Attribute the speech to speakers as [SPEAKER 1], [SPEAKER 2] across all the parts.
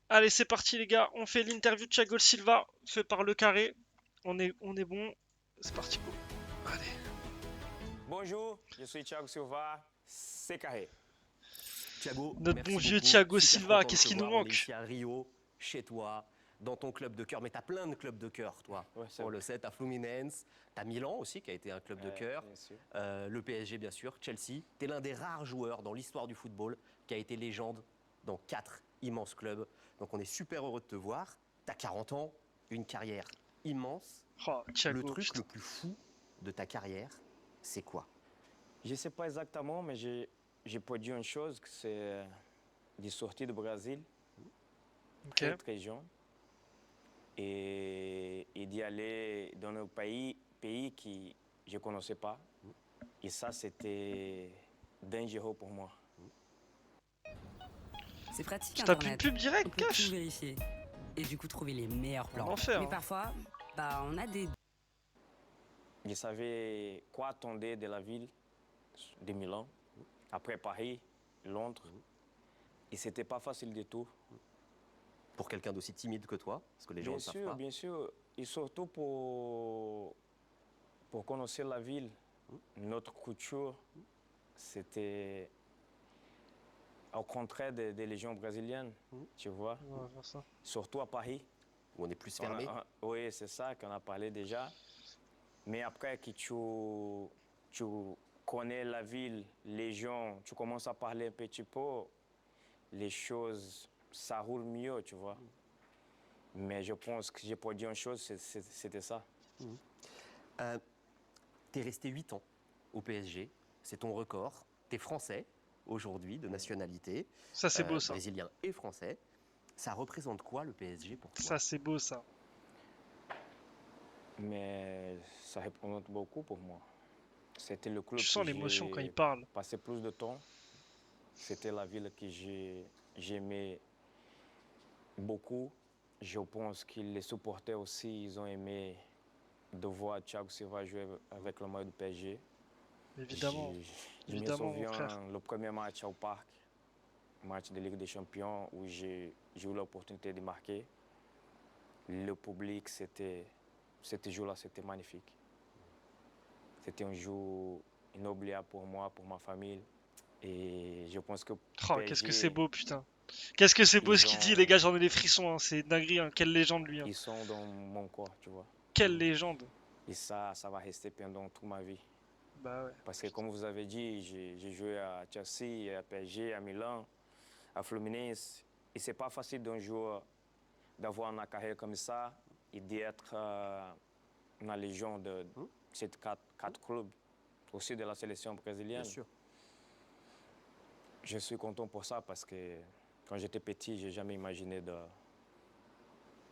[SPEAKER 1] Allez, c'est parti les gars, on fait l'interview de Thiago Silva, fait par Le Carré. On est bon, c'est parti go. Allez.
[SPEAKER 2] Bonjour, je suis Thiago Silva, c'est carré.
[SPEAKER 3] Thiago,
[SPEAKER 1] Notre bon
[SPEAKER 3] merci
[SPEAKER 1] vieux
[SPEAKER 3] beaucoup.
[SPEAKER 1] Thiago
[SPEAKER 3] Super
[SPEAKER 1] Silva,
[SPEAKER 3] content de
[SPEAKER 1] qu'est-ce
[SPEAKER 3] te
[SPEAKER 1] qui nous
[SPEAKER 3] voir. On est
[SPEAKER 1] manque?
[SPEAKER 3] ici à Rio, chez toi, dans ton club de cœur. Mais tu as plein de clubs de cœur, toi.
[SPEAKER 2] Ouais, c'est
[SPEAKER 3] On
[SPEAKER 2] vrai.
[SPEAKER 3] le sait, tu as Fluminense, tu as Milan aussi, qui a été un club de cœur.
[SPEAKER 2] Bien sûr.
[SPEAKER 3] Le PSG, bien sûr, Chelsea. Tu es l'un des rares joueurs dans l'histoire du football qui a été légende dans 4 immenses clubs. Donc on est super heureux de te voir. Tu as 40 ans, une carrière immense.
[SPEAKER 1] Oh,
[SPEAKER 3] Le
[SPEAKER 1] Thiago,
[SPEAKER 3] truc
[SPEAKER 1] putain.
[SPEAKER 3] le plus fou de ta carrière, c'est quoi?
[SPEAKER 2] Je ne sais pas exactement, mais j'ai pu dire une chose, que c'est de sortir du Brésil,
[SPEAKER 1] Ok.
[SPEAKER 2] très très jeune, et d'y aller dans un pays que je ne connaissais pas. Et ça, c'était dangereux pour moi.
[SPEAKER 4] C'est pratique
[SPEAKER 1] Tu tapes une
[SPEAKER 4] Internet.
[SPEAKER 1] pub
[SPEAKER 4] On
[SPEAKER 1] direct,
[SPEAKER 4] peut tout
[SPEAKER 1] cash?
[SPEAKER 4] vérifier et du coup trouver les meilleurs
[SPEAKER 1] En
[SPEAKER 4] plans.
[SPEAKER 1] enfer.
[SPEAKER 4] Mais
[SPEAKER 1] Hein.
[SPEAKER 4] parfois, on a des
[SPEAKER 2] Je savais quoi attendre de la ville de Milan, après Paris, Londres. Et ce n'était pas facile du tout.
[SPEAKER 3] Pour quelqu'un d'aussi timide que toi, parce que les gens ne savent pas.
[SPEAKER 2] Bien sûr. Et surtout pour connaître la ville, notre culture, c'était au contraire des légions brésiliennes, tu vois.
[SPEAKER 1] On va faire ça.
[SPEAKER 2] Surtout à Paris.
[SPEAKER 3] Où on est plus fermé.
[SPEAKER 2] Oui, c'est ça qu'on a parlé déjà. Mais après que tu connais la ville, les gens, tu commences à parler un petit peu, les choses, ça roule mieux, tu vois. Mais je pense que j'ai pas dit une chose, c'était ça.
[SPEAKER 3] Tu es resté 8 ans au PSG, c'est ton record. Tu es français aujourd'hui, de nationalité,
[SPEAKER 1] Ça, c'est beau, ça.
[SPEAKER 3] brésilien et français. Ça représente quoi le PSG pour toi?
[SPEAKER 1] Ça, c'est beau, ça.
[SPEAKER 2] Mais ça représente beaucoup pour moi. C'était le club
[SPEAKER 1] Tu
[SPEAKER 2] que
[SPEAKER 1] sens l'émotion quand il
[SPEAKER 2] j'ai
[SPEAKER 1] parle.
[SPEAKER 2] passé plus de temps. C'était la ville que j'aimais beaucoup. Je pense que les supporters aussi, ils ont aimé de voir Thiago Silva jouer avec le maillot du PSG.
[SPEAKER 1] Évidemment.
[SPEAKER 2] Je me
[SPEAKER 1] Évidemment, mon frère.
[SPEAKER 2] souviens le premier match au parc, match de Ligue des Champions, où j'ai eu l'opportunité de marquer. Le public, ce jour-là, c'était magnifique. C'était un jour inoubliable pour moi, pour ma famille. Et je pense que
[SPEAKER 1] Oh, qu'est-ce que c'est
[SPEAKER 2] PSG,
[SPEAKER 1] beau, putain. Qu'est-ce que c'est beau ce
[SPEAKER 2] ils
[SPEAKER 1] qu'il dit, les gars,
[SPEAKER 2] ont,
[SPEAKER 1] j'en ai des frissons, hein. C'est dinguerie, hein. Quelle légende, lui. Hein.
[SPEAKER 2] ils sont dans mon corps, tu vois.
[SPEAKER 1] Quelle légende.
[SPEAKER 2] Et ça va rester pendant toute ma vie.
[SPEAKER 1] Bah ouais.
[SPEAKER 2] Parce que comme vous avez dit, j'ai joué à Chelsea, à PSG, à Milan, à Fluminense. Et c'est pas facile d'un jour d'avoir une carrière comme ça et d'être dans la légion de ces quatre clubs, aussi de la sélection brésilienne.
[SPEAKER 3] Bien sûr.
[SPEAKER 2] Je suis content pour ça parce que quand j'étais petit, j'ai jamais imaginé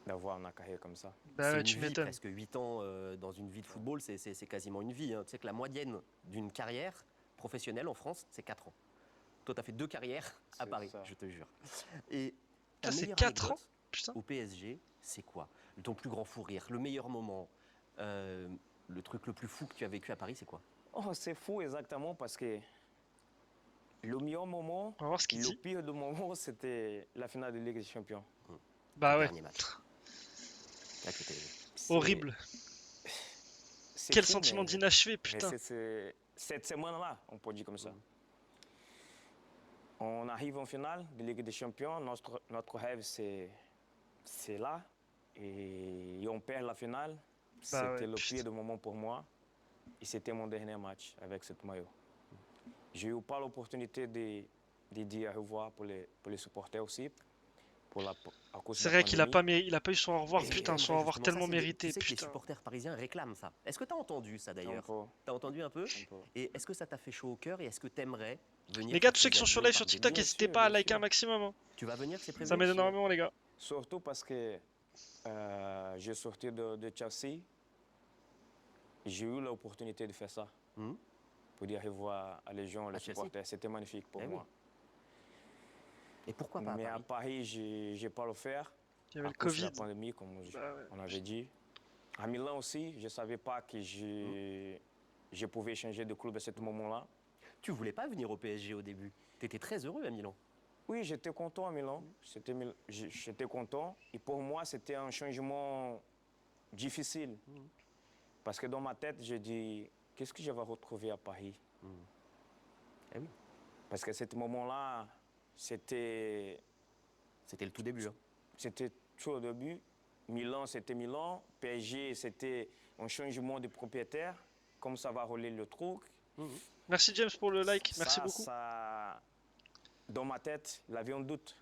[SPEAKER 2] d'avoir une carrière comme ça.
[SPEAKER 1] Bah
[SPEAKER 3] C'est
[SPEAKER 1] ouais,
[SPEAKER 3] une
[SPEAKER 1] tu
[SPEAKER 3] vie,
[SPEAKER 1] m'étonnes.
[SPEAKER 3] presque 8 ans dans une vie de football, c'est quasiment une vie. Hein. Tu sais que la moyenne d'une carrière professionnelle en France, c'est 4 ans. Toi, tu as fait 2 carrières à
[SPEAKER 2] C'est
[SPEAKER 3] Paris,
[SPEAKER 2] ça.
[SPEAKER 3] je te jure. Et ta
[SPEAKER 1] Putain, c'est
[SPEAKER 3] meilleure
[SPEAKER 1] 4 ans.
[SPEAKER 3] anecdote
[SPEAKER 1] Putain.
[SPEAKER 3] au PSG, c'est quoi? Ton plus grand fou rire, le meilleur moment, le truc le plus fou que tu as vécu à Paris, c'est quoi?
[SPEAKER 2] Oh, c'est fou exactement parce que le meilleur moment,
[SPEAKER 1] On va voir ce qu'il
[SPEAKER 2] le
[SPEAKER 1] dit.
[SPEAKER 2] pire de moment, c'était la finale de Ligue des Champions.
[SPEAKER 1] Bah
[SPEAKER 3] Le
[SPEAKER 1] ouais.
[SPEAKER 3] dernier match avec le PSG.
[SPEAKER 1] Horrible.
[SPEAKER 2] C'est
[SPEAKER 1] Quel
[SPEAKER 2] fou,
[SPEAKER 1] sentiment
[SPEAKER 2] mais
[SPEAKER 1] d'inachevé,
[SPEAKER 2] mais
[SPEAKER 1] putain.
[SPEAKER 2] cette semaine-là, on peut dire comme ça. On arrive en finale de Ligue des Champions, notre rêve c'est là, et on perd la finale.
[SPEAKER 1] Bah ouais,
[SPEAKER 2] C'était le
[SPEAKER 1] putain.
[SPEAKER 2] pire de moment pour moi, et c'était mon dernier match avec cette maillot. J'ai eu pas l'opportunité de dire au revoir pour les supporters aussi, à cause de
[SPEAKER 1] C'est
[SPEAKER 2] la
[SPEAKER 1] vrai qu'il a
[SPEAKER 2] pandémie.
[SPEAKER 1] pas, il a pas eu son au revoir,
[SPEAKER 3] Est-ce que
[SPEAKER 1] putain, son
[SPEAKER 3] t'aimerais
[SPEAKER 1] au revoir
[SPEAKER 3] justement ça,
[SPEAKER 1] tellement
[SPEAKER 3] tu
[SPEAKER 1] mérité,
[SPEAKER 3] sais que les
[SPEAKER 1] putain.
[SPEAKER 3] supporters parisiens réclament ça. Est-ce que tu as entendu ça d'ailleurs?
[SPEAKER 2] peu.
[SPEAKER 3] Tu as entendu un peu?
[SPEAKER 2] Un peu.
[SPEAKER 3] Et est-ce que ça t'a fait chaud au cœur et est-ce que tu aimerais venir
[SPEAKER 1] Les gars,
[SPEAKER 3] faire
[SPEAKER 1] tous ceux qui
[SPEAKER 3] tes
[SPEAKER 1] sont sur
[SPEAKER 3] adieux
[SPEAKER 1] live sur
[SPEAKER 3] par
[SPEAKER 1] TikTok,
[SPEAKER 3] Vélo?
[SPEAKER 1] n'hésitez pas à
[SPEAKER 2] bien
[SPEAKER 1] liker un
[SPEAKER 2] sûr.
[SPEAKER 1] maximum. Hein.
[SPEAKER 3] Tu vas venir, c'est prévu?
[SPEAKER 1] Ça m'aide
[SPEAKER 2] sûr.
[SPEAKER 1] énormément, les gars.
[SPEAKER 2] Surtout parce que j'ai sorti de Chelsea, j'ai eu l'opportunité de faire ça,
[SPEAKER 3] Mhm.
[SPEAKER 2] pour dire au revoir à les gens, les
[SPEAKER 3] Chelsea.
[SPEAKER 2] supporters. C'était magnifique pour
[SPEAKER 3] Eh oui.
[SPEAKER 2] moi.
[SPEAKER 3] Et pourquoi pas à
[SPEAKER 2] Mais à
[SPEAKER 3] Paris?
[SPEAKER 2] Paris, je n'ai pas le faire
[SPEAKER 1] Il y avait
[SPEAKER 2] à
[SPEAKER 1] le
[SPEAKER 2] cause de
[SPEAKER 1] Covid.
[SPEAKER 2] la pandémie, comme
[SPEAKER 1] Bah ouais.
[SPEAKER 2] on avait dit. À Milan aussi, je ne savais pas que je pouvais changer de club à ce moment-là.
[SPEAKER 3] Tu voulais pas venir au PSG au début. Tu étais très heureux à Milan.
[SPEAKER 2] Oui, j'étais content à Milan. J'étais content. Et pour moi, c'était un changement difficile. Parce que dans ma tête, je dis, qu'est-ce que je vais retrouver à Paris?
[SPEAKER 3] Eh oui,
[SPEAKER 2] Parce qu'à ce moment-là, c'était
[SPEAKER 3] c'était le tout début. Hein.
[SPEAKER 2] C'était tout au début. Milan, c'était Milan. PSG, c'était un changement de propriétaire. Comme ça va rouler le truc.
[SPEAKER 1] Merci James pour le like, merci
[SPEAKER 2] Ça,
[SPEAKER 1] beaucoup.
[SPEAKER 2] ça, dans ma tête, il avait un doute.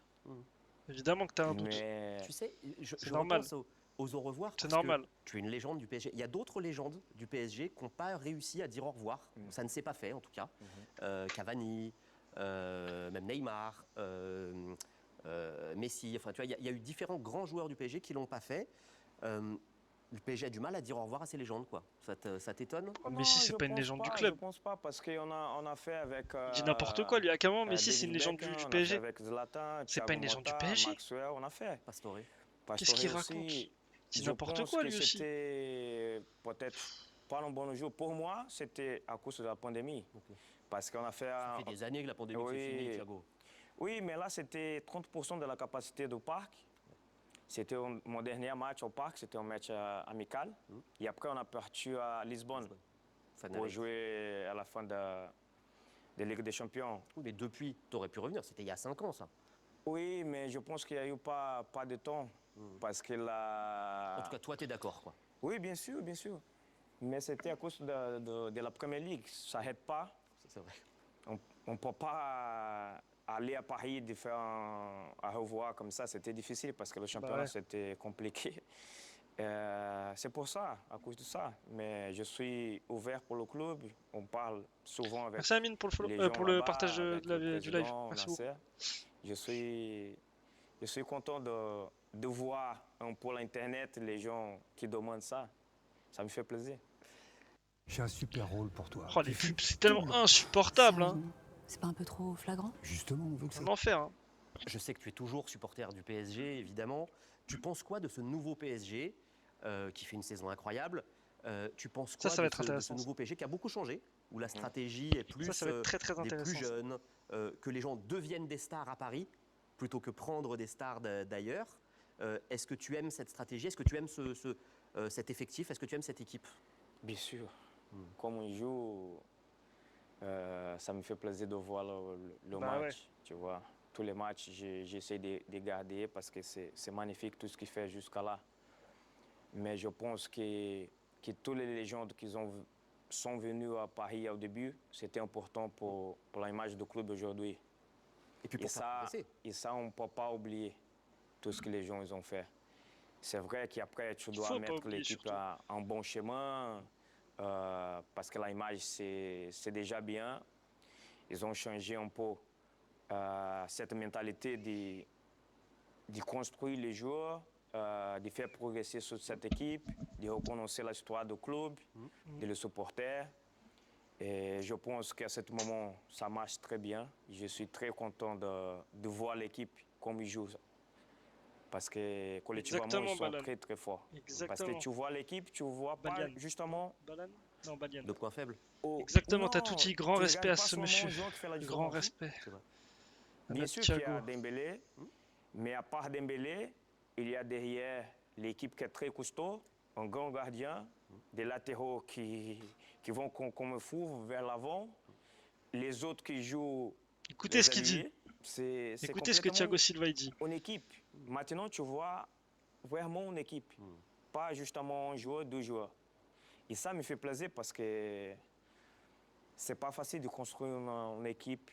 [SPEAKER 1] Évidemment que t'as un doute.
[SPEAKER 2] Mais
[SPEAKER 3] Tu sais,
[SPEAKER 1] C'est
[SPEAKER 3] je
[SPEAKER 1] normal.
[SPEAKER 3] repense aux au revoir
[SPEAKER 1] C'est
[SPEAKER 3] parce
[SPEAKER 1] normal.
[SPEAKER 3] que tu es une légende du PSG. Il y a d'autres légendes du PSG qui n'ont pas réussi à dire au revoir. Ça ne s'est pas fait en tout cas. Cavani, même Neymar, Messi. Enfin, tu vois, il y a eu différents grands joueurs du PSG qui l'ont pas fait. Le PSG a du mal à dire au revoir à ses légendes, quoi. Ça t'étonne?
[SPEAKER 1] Oh, Messi, c'est
[SPEAKER 2] je
[SPEAKER 1] pas une
[SPEAKER 2] pense
[SPEAKER 1] légende du
[SPEAKER 2] pas,
[SPEAKER 1] club.
[SPEAKER 2] Je pense pas, parce qu'on a fait avec.
[SPEAKER 1] Il dit n'importe quoi, lui. À comment Messi, c'est une
[SPEAKER 2] David
[SPEAKER 1] légende
[SPEAKER 2] Beckham,
[SPEAKER 1] du
[SPEAKER 2] on a fait
[SPEAKER 1] PSG.
[SPEAKER 2] avec Zlatan,
[SPEAKER 1] C'est pas
[SPEAKER 2] Thiago
[SPEAKER 1] une légende du
[SPEAKER 2] Motta,
[SPEAKER 1] PSG.
[SPEAKER 2] Maxwell, on a fait.
[SPEAKER 3] Pastore.
[SPEAKER 1] Qu'est-ce qu'il
[SPEAKER 2] Pastore
[SPEAKER 1] raconte?
[SPEAKER 2] aussi.
[SPEAKER 1] C'est
[SPEAKER 2] Je
[SPEAKER 1] n'importe
[SPEAKER 2] pense
[SPEAKER 1] quoi,
[SPEAKER 2] que
[SPEAKER 1] lui aussi.
[SPEAKER 2] c'était peut-être pas un bon jour. Pour moi, c'était à cause de la pandémie. Parce qu'on a fait.
[SPEAKER 3] Ça fait des années que la pandémie
[SPEAKER 2] Oui.
[SPEAKER 3] c'est fini, Thiago.
[SPEAKER 2] Oui, mais là, c'était 30% de la capacité du parc. C'était mon dernier match au parc, c'était un match amical. Et après, on a parti à Lisbonne pour jouer à la fin de Ligue des Champions.
[SPEAKER 3] Oui, mais depuis, tu aurais pu revenir. C'était il y a 5 ans, ça.
[SPEAKER 2] Oui, mais je pense qu'il n'y a eu pas de temps. Parce que là.
[SPEAKER 3] En tout cas, toi, tu es d'accord, quoi.
[SPEAKER 2] Oui, bien sûr, bien sûr. Mais c'était à cause de la Première Ligue. Ça n'aide pas.
[SPEAKER 3] C'est vrai.
[SPEAKER 2] On ne peut pas aller à Paris de faire un revoir comme ça. C'était difficile parce que le championnat,
[SPEAKER 1] ouais.
[SPEAKER 2] c'était compliqué. C'est pour ça, à cause de ça. Mais je suis ouvert pour le club. On parle souvent avec
[SPEAKER 1] Merci Amine pour le,
[SPEAKER 2] les gens
[SPEAKER 1] pour le
[SPEAKER 2] là-bas,
[SPEAKER 1] partage
[SPEAKER 2] avec le
[SPEAKER 1] du live.
[SPEAKER 2] président,
[SPEAKER 1] Merci beaucoup.
[SPEAKER 2] Nasser. Je suis content de voir pour l'Internet les gens qui demandent ça. Ça me fait plaisir.
[SPEAKER 5] J'ai un super rôle pour toi.
[SPEAKER 1] Oh, les pubs, c'est tellement insupportable. Hein.
[SPEAKER 6] Sérieusement, c'est pas un peu trop flagrant?
[SPEAKER 5] Justement, on veut que ça...
[SPEAKER 1] Un enfer. Hein.
[SPEAKER 3] Je sais que tu es toujours supporter du PSG, évidemment. Tu penses quoi de ce nouveau PSG qui fait une saison incroyable? Tu penses quoi
[SPEAKER 1] Ça va être
[SPEAKER 3] de ce
[SPEAKER 1] intéressant.
[SPEAKER 3] nouveau PSG qui a beaucoup changé, où la stratégie est plus
[SPEAKER 1] Ça va être très très
[SPEAKER 3] des
[SPEAKER 1] intéressant.
[SPEAKER 3] plus jeunes, que les gens deviennent des stars à Paris plutôt que prendre des stars d'ailleurs. Est-ce que tu aimes cette stratégie? Est-ce que tu aimes cet effectif? Est-ce que tu aimes cette équipe?
[SPEAKER 2] Bien sûr. Comme on joue, ça me fait plaisir de voir le
[SPEAKER 1] Bah
[SPEAKER 2] match.
[SPEAKER 1] ouais.
[SPEAKER 2] Tu vois, tous les matchs, j'essaie de garder parce que c'est magnifique tout ce qu'il fait jusqu'à là. Mais je pense que tous les légendes qui sont venus à Paris au début, c'était important pour l'image du club aujourd'hui.
[SPEAKER 3] Et puis pour faire progresser.
[SPEAKER 2] Et ça, on ne peut pas oublier tout ce que les gens ils ont fait. C'est vrai qu'après, tu dois
[SPEAKER 1] faut pas
[SPEAKER 2] mettre
[SPEAKER 1] oublier,
[SPEAKER 2] l'équipe
[SPEAKER 1] surtout.
[SPEAKER 2] en bon chemin parce que l'image, c'est déjà bien. Ils ont changé un peu cette mentalité de construire les joueurs, de faire progresser sur cette équipe, de reconnaître l'histoire du club, de les supporters. Et je pense qu'à ce moment, ça marche très bien. Je suis très content de voir l'équipe comme ils jouent. Parce que collectivement,
[SPEAKER 1] Exactement,
[SPEAKER 2] ils sont
[SPEAKER 1] Balan.
[SPEAKER 2] très très forts. Parce
[SPEAKER 1] Exactement.
[SPEAKER 2] que tu vois l'équipe, tu vois pas
[SPEAKER 1] Balian.
[SPEAKER 2] justement.
[SPEAKER 1] Balan? Non, Balian.
[SPEAKER 3] De points faibles.
[SPEAKER 1] Exactement, t'as tout dit. Grand
[SPEAKER 2] tu
[SPEAKER 1] respect à
[SPEAKER 2] regardes pas
[SPEAKER 1] ce
[SPEAKER 2] seulement
[SPEAKER 1] monsieur.
[SPEAKER 2] le joueur qui fait la
[SPEAKER 1] Grand
[SPEAKER 2] différence.
[SPEAKER 1] respect.
[SPEAKER 3] C'est vrai.
[SPEAKER 1] À
[SPEAKER 2] Bien
[SPEAKER 1] notre
[SPEAKER 2] sûr qu'il y a
[SPEAKER 1] Thiago.
[SPEAKER 2] Dembélé, mais à part Dembélé, il y a derrière l'équipe qui est très costaud, un grand gardien, des latéraux qui vont comme un fou vers l'avant, les autres qui jouent.
[SPEAKER 1] Écoutez
[SPEAKER 2] les
[SPEAKER 1] ce qu'il dit.
[SPEAKER 2] alliés. C'est
[SPEAKER 1] Écoutez ce que Thiago Silva il dit.
[SPEAKER 2] une équipe. Maintenant, tu vois vraiment une équipe, pas justement un joueur, deux joueurs. Et ça me fait plaisir parce que c'est pas facile de construire une équipe.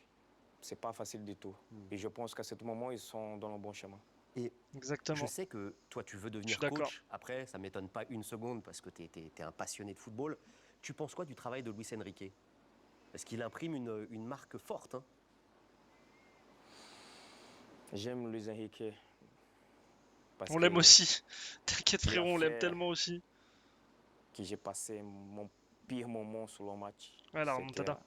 [SPEAKER 2] C'est pas facile du tout. Et je pense qu'à ce moment, ils sont dans le bon chemin.
[SPEAKER 3] Et
[SPEAKER 1] Exactement.
[SPEAKER 3] je sais que toi, tu veux devenir
[SPEAKER 1] suis d'accord.
[SPEAKER 3] coach. Après, ça ne m'étonne pas une seconde parce que tu es un passionné de football. Tu penses quoi du travail de Luis Enrique? Parce qu'il imprime une marque forte. Hein.
[SPEAKER 2] J'aime Luis Enrique. Parce
[SPEAKER 1] On l'aime
[SPEAKER 2] que-
[SPEAKER 1] aussi. T'inquiète
[SPEAKER 2] il a
[SPEAKER 1] frérot, on l'aime
[SPEAKER 2] fait-
[SPEAKER 1] tellement aussi.
[SPEAKER 2] Que j'ai passé mon pire moment sur le match.
[SPEAKER 1] Ouais, la
[SPEAKER 2] C'était
[SPEAKER 1] remontada.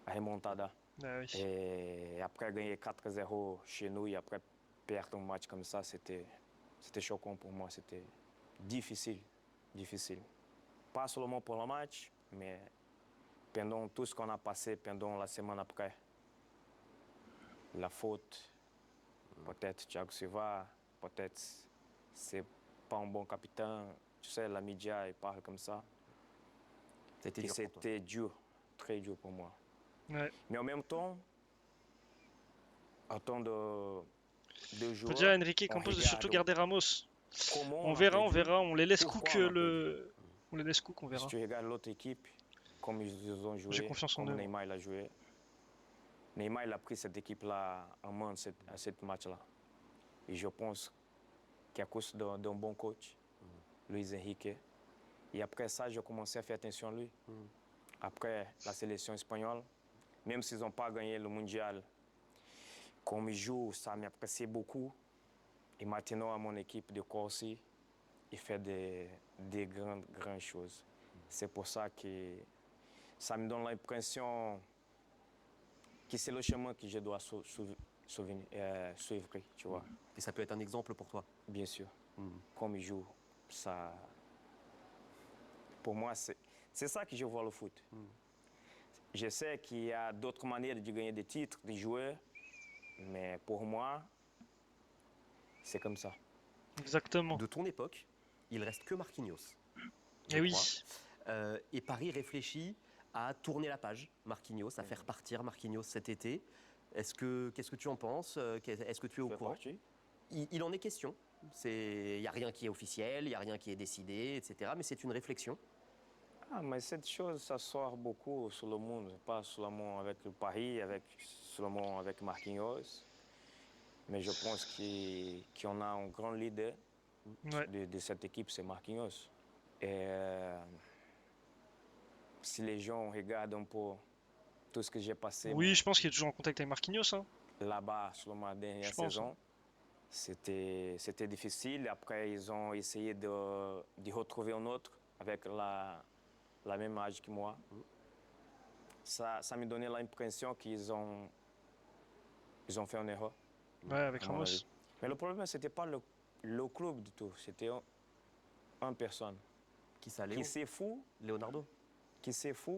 [SPEAKER 2] La remontada.
[SPEAKER 1] Ah oui.
[SPEAKER 2] Et après gagner 4-0 chez nous et après perdre un match comme ça, c'était choquant pour moi. C'était difficile. Difficile. Pas seulement pour le match, mais pendant tout ce qu'on a passé pendant la semaine après. La faute, Peut-être Thiago Silva, peut-être c'est pas un bon capitaine. Tu sais, la média, il parle comme ça.
[SPEAKER 3] C'était
[SPEAKER 2] Et
[SPEAKER 3] dur pour toi.
[SPEAKER 2] c'était dur, très dur pour moi.
[SPEAKER 1] Ouais.
[SPEAKER 2] Mais en même temps, en tant de
[SPEAKER 1] Faut
[SPEAKER 2] joueur,
[SPEAKER 1] dire à Enrique
[SPEAKER 2] on
[SPEAKER 1] Campos de surtout
[SPEAKER 2] regarde
[SPEAKER 1] garder Ramos.
[SPEAKER 2] comment
[SPEAKER 1] On
[SPEAKER 2] on a
[SPEAKER 1] verra,
[SPEAKER 2] perdu,
[SPEAKER 1] on les laisse
[SPEAKER 2] pourquoi
[SPEAKER 1] cook
[SPEAKER 2] on a perdu.
[SPEAKER 1] on les laisse cook, on
[SPEAKER 2] Si
[SPEAKER 1] verra.
[SPEAKER 2] tu regardes l'autre équipe, comme ils ont
[SPEAKER 1] J'ai
[SPEAKER 2] joué,
[SPEAKER 1] confiance en
[SPEAKER 2] comme
[SPEAKER 1] eux.
[SPEAKER 2] Neymar il a joué, Neymar il a pris cette équipe-là en main à cette match-là. Et je pense qu'à cause d'un bon coach, Luis Enrique, et après ça, j'ai commencé à faire attention à lui. Après la sélection espagnole, même s'ils n'ont pas gagné le mondial, comme ils jouent, ça m'apprécie beaucoup. Et maintenant, à mon équipe de Corsi, il fait des grandes choses. C'est pour ça que ça me donne l'impression que c'est le chemin que je dois suivre, tu vois.
[SPEAKER 3] Et ça peut être un exemple pour toi.
[SPEAKER 2] Bien sûr. Comme il joue, ça... Pour moi, c'est ça que je vois le foot. Je sais qu'il y a d'autres manières de gagner des titres, de jouer, mais pour moi, c'est comme ça.
[SPEAKER 1] Exactement.
[SPEAKER 3] De ton époque, il reste que Marquinhos. je
[SPEAKER 1] Et oui.
[SPEAKER 3] crois. Et Paris réfléchit à tourner la page, Marquinhos, à faire partir Marquinhos cet été. Qu'est-ce que tu en penses? Est-ce que tu es au
[SPEAKER 2] Fais
[SPEAKER 3] courant?
[SPEAKER 2] partie.
[SPEAKER 3] Il en est question. Il n'y a rien qui est officiel, il n'y a rien qui est décidé, etc. Mais c'est une réflexion.
[SPEAKER 2] Ah, mais cette chose, ça sort beaucoup sur le monde, pas seulement avec le Paris, seulement avec Marquinhos. Mais je pense qu'il y en a un grand leader
[SPEAKER 1] Ouais.
[SPEAKER 2] de cette équipe, c'est Marquinhos. Et si les gens regardent un peu tout ce que j'ai passé
[SPEAKER 1] Oui, je pense qu'il est toujours en contact avec Marquinhos. Hein.
[SPEAKER 2] là-bas sur ma dernière
[SPEAKER 1] Je pense,
[SPEAKER 2] saison, c'était difficile. Après, ils ont essayé de retrouver un autre avec la même âge que moi. Ça me donnait l'impression qu'ils ont fait une erreur.
[SPEAKER 1] Ouais, avec
[SPEAKER 2] à mon
[SPEAKER 1] Ramos.
[SPEAKER 2] avis. Mais le problème, ce n'était pas le club du tout. C'était une personne
[SPEAKER 3] Qui ça,
[SPEAKER 2] qui s'est fou,
[SPEAKER 3] Leonardo,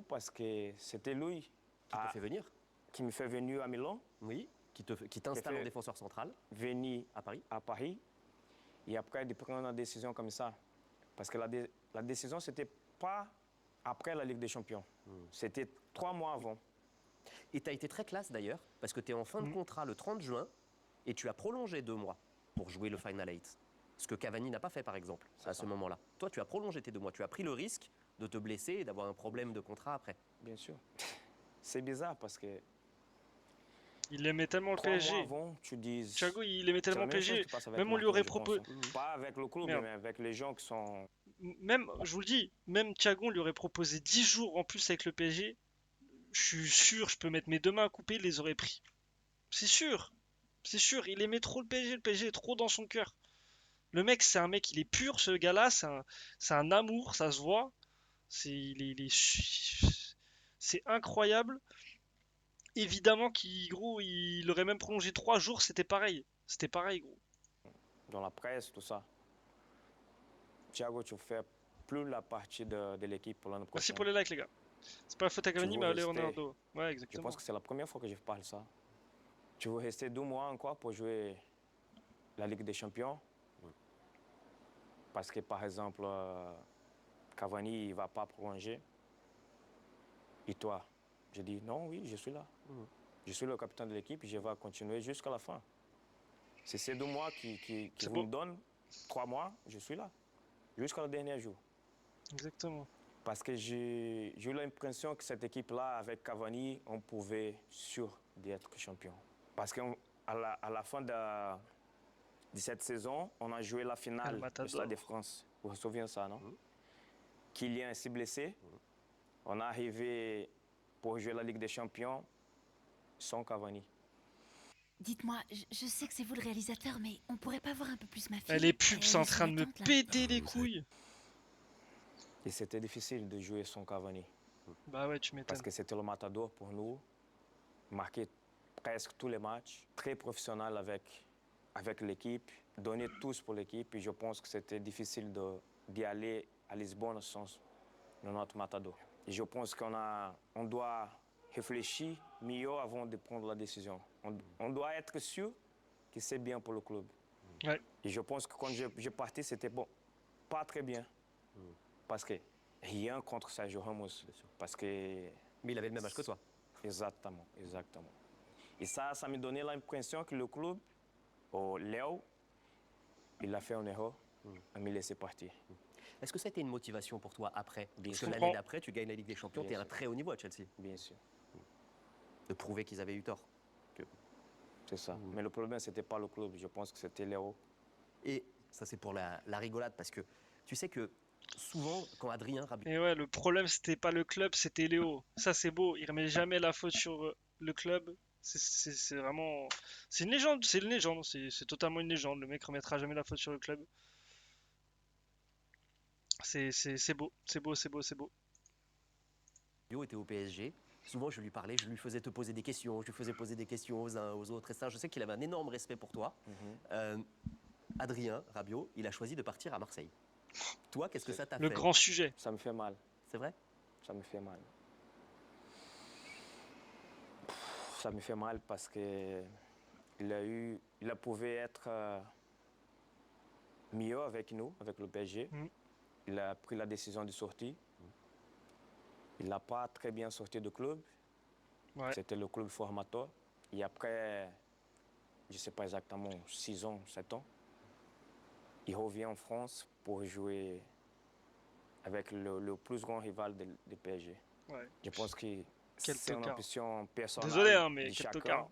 [SPEAKER 2] parce que c'était lui
[SPEAKER 3] qui te fait venir?
[SPEAKER 2] qui me fait venir à Milan,
[SPEAKER 3] Oui. Qui t'installe
[SPEAKER 2] fait-
[SPEAKER 3] en défenseur central
[SPEAKER 2] venir
[SPEAKER 3] à Paris.
[SPEAKER 2] à Paris, et après de prendre une décision comme ça. Parce que la décision, ce n'était pas après la Ligue des Champions. C'était 3 mois avant.
[SPEAKER 3] Et tu as été très classe d'ailleurs, parce que tu es en fin de contrat le 30 juin et tu as prolongé 2 mois pour jouer le Final 8. Ce que Cavani n'a pas fait par exemple à ce moment-là. Toi, tu as prolongé tes 2 mois. Tu as pris le risque de te blesser et d'avoir un problème de contrat après.
[SPEAKER 2] Bien sûr. C'est bizarre parce que
[SPEAKER 1] Il aimait tellement le
[SPEAKER 2] 3 mois
[SPEAKER 1] PSG.
[SPEAKER 2] avant, tu dis...
[SPEAKER 1] Thiago, il aimait
[SPEAKER 2] c'est la
[SPEAKER 1] tellement le
[SPEAKER 2] même chose
[SPEAKER 1] PSG.
[SPEAKER 2] qui passe avec
[SPEAKER 1] Même on lui
[SPEAKER 2] Marquinhos,
[SPEAKER 1] aurait
[SPEAKER 2] je pense,
[SPEAKER 1] proposé.
[SPEAKER 2] hein. Pas avec le club,
[SPEAKER 1] Merde.
[SPEAKER 2] mais avec les gens qui sont...
[SPEAKER 1] Même, je vous le dis, même Thiago, on lui aurait proposé 10 jours en plus avec le PSG. Je suis sûr, je peux mettre mes 2 mains à couper, il les aurait pris. C'est sûr. C'est sûr, il aimait trop le PSG est trop dans son cœur. Le mec, c'est un mec, il est pur, ce gars-là, c'est un amour, ça se voit. C'est incroyable. Évidemment gros, il aurait même prolongé 3 jours, c'était pareil. C'était pareil, gros.
[SPEAKER 2] dans la presse, tout ça. Thiago, tu fais plus la partie de l'équipe pour l'année
[SPEAKER 1] Merci
[SPEAKER 2] prochaine.
[SPEAKER 1] pour les likes, les gars. C'est pas la faute à Cavani,
[SPEAKER 2] veux
[SPEAKER 1] mais à
[SPEAKER 2] rester.
[SPEAKER 1] Leonardo. Ouais,
[SPEAKER 2] Je
[SPEAKER 1] exactement.
[SPEAKER 2] pense que c'est la première fois que je parle ça. Tu veux rester 2 mois encore pour jouer la Ligue des Champions? Parce que, par exemple, Cavani ne va pas prolonger. Et toi? Je dis non, oui, je suis là. Je suis le capitaine de l'équipe et je vais continuer jusqu'à la fin. C'est ces 2 mois qui
[SPEAKER 1] C'est
[SPEAKER 2] vous
[SPEAKER 1] beau.
[SPEAKER 2] me donnent. 3 mois, je suis là. Jusqu'au dernier jour.
[SPEAKER 1] Exactement.
[SPEAKER 2] Parce que j'ai eu l'impression que cette équipe-là, avec Cavani, on pouvait sûr d'être champion. Parce qu'à la fin de cette saison, on a joué la
[SPEAKER 1] El
[SPEAKER 2] finale
[SPEAKER 1] Matador.
[SPEAKER 2] du Stade de France. Vous vous souvenez de ça, non? Kylian s'est blessé. On est arrivé pour jouer la Ligue des Champions sans Cavani.
[SPEAKER 6] Dites-moi, je sais que c'est vous le réalisateur, mais on pourrait pas voir un peu plus ma fille?
[SPEAKER 1] Les pubs,
[SPEAKER 6] Elle
[SPEAKER 1] c'est en
[SPEAKER 6] est sur
[SPEAKER 1] train de me
[SPEAKER 6] l'attente, là.
[SPEAKER 1] péter les couilles.
[SPEAKER 2] Et c'était difficile de jouer sans Cavani.
[SPEAKER 1] Bah ouais, tu m'étonnes.
[SPEAKER 2] Parce que c'était le matador pour nous. Marquer presque tous les matchs. Très professionnel avec l'équipe. Donner tous pour l'équipe. Et je pense que c'était difficile d'y aller à Lisbonne sans notre matador. Et je pense qu'on doit réfléchir mieux avant de prendre la décision. On doit être sûr que c'est bien pour le club.
[SPEAKER 1] Ouais.
[SPEAKER 2] Et je pense que quand j'ai parti, c'était bon, pas très bien. Parce que rien contre Sergio Ramos. Parce que.
[SPEAKER 3] Mais il avait le même âge que toi.
[SPEAKER 2] Exactement, exactement. Et ça me donnait l'impression que le club, Léo, il a fait une erreur, il m'a laissé partir.
[SPEAKER 3] Est-ce que ça a été une motivation pour toi après?
[SPEAKER 2] Bien
[SPEAKER 3] Parce
[SPEAKER 2] sûr.
[SPEAKER 3] que l'année d'après, tu gagnes la Ligue des Champions,
[SPEAKER 2] Bien
[SPEAKER 3] tu es à un
[SPEAKER 2] sûr.
[SPEAKER 3] très haut niveau à Chelsea.
[SPEAKER 2] Bien sûr,
[SPEAKER 3] De prouver qu'ils avaient eu tort.
[SPEAKER 2] c'est ça. Mais le problème, ce n'était pas le club, je pense que c'était Léo.
[SPEAKER 3] Et ça, c'est pour la rigolade, parce que tu sais que souvent, quand Adrien Rabiot
[SPEAKER 1] Et ouais, le problème, c'était pas le club, c'était Léo. Ça, c'est beau. Il remet jamais la faute sur le club. C'est vraiment. C'est une légende, c'est une légende. C'est totalement une légende. Le mec remettra jamais la faute sur le club. C'est beau, c'est beau, c'est beau, c'est beau.
[SPEAKER 3] était au PSG, souvent je lui parlais, je lui faisais te poser des questions, je lui faisais poser des questions aux uns aux autres, et ça, je sais qu'il avait un énorme respect pour toi. Adrien Rabiot, il a choisi de partir à Marseille. Toi, qu'est-ce que ça t'a
[SPEAKER 1] Le
[SPEAKER 3] fait?
[SPEAKER 1] grand sujet.
[SPEAKER 2] Ça me fait mal,
[SPEAKER 3] C'est vrai?
[SPEAKER 2] ça me fait mal. Ça me fait mal parce que il a pu être mieux avec nous, avec le PSG. Il a pris la décision de sortir. Il n'a pas très bien sorti du club.
[SPEAKER 1] Ouais.
[SPEAKER 2] C'était le club formateur. Et après, je ne sais pas exactement, 6 ans, 7 ans, il revient en France pour jouer avec le plus grand rival du PSG.
[SPEAKER 1] Ouais.
[SPEAKER 2] Je pense que
[SPEAKER 1] Quel
[SPEAKER 2] c'est une
[SPEAKER 1] tocard.
[SPEAKER 2] ambition personnelle.
[SPEAKER 1] Désolé, hein, mais
[SPEAKER 2] de
[SPEAKER 1] quel
[SPEAKER 2] chacun.
[SPEAKER 1] tocard.